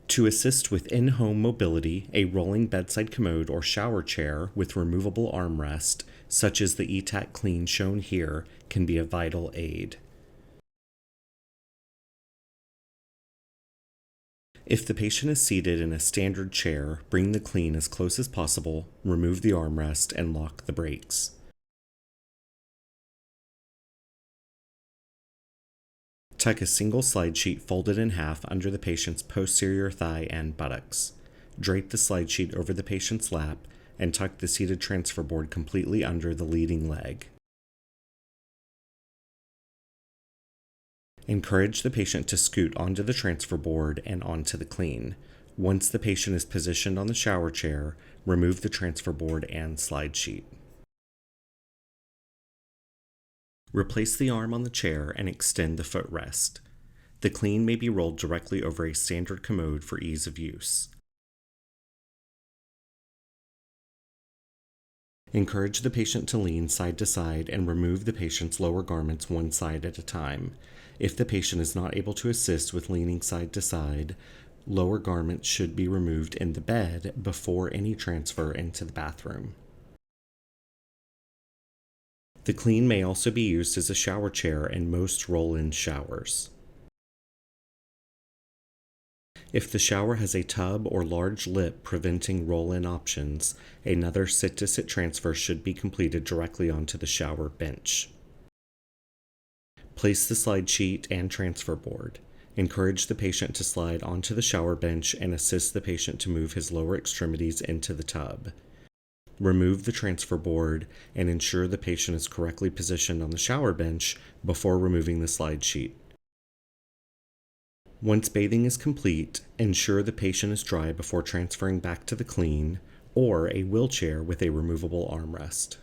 To assist with in-home mobility, a rolling bedside commode or shower chair with removable armrest, such as the ETAC Clean shown here, can be a vital aid. If the patient is seated in a standard chair, bring the Clean as close as possible, remove the armrest, and lock the brakes. Tuck a single slide sheet folded in half under the patient's posterior thigh and buttocks. Drape the slide sheet over the patient's lap and tuck the seated transfer board completely under the leading leg. Encourage the patient to scoot onto the transfer board and onto the Clean. Once the patient is positioned on the shower chair, remove the transfer board and slide sheet. Replace the arm on the chair and extend the footrest. The Clean may be rolled directly over a standard commode for ease of use. Encourage the patient to lean side to side and remove the patient's lower garments one side at a time. If the patient is not able to assist with leaning side to side, lower garments should be removed in the bed before any transfer into the bathroom. The Clean may also be used as a shower chair in most roll-in showers. If the shower has a tub or large lip preventing roll-in options, another sit-to-sit transfer should be completed directly onto the shower bench. Place the slide sheet and transfer board. Encourage the patient to slide onto the shower bench and assist the patient to move his lower extremities into the tub. Remove the transfer board and ensure the patient is correctly positioned on the shower bench before removing the slide sheet. Once bathing is complete, ensure the patient is dry before transferring back to the Clean or a wheelchair with a removable armrest.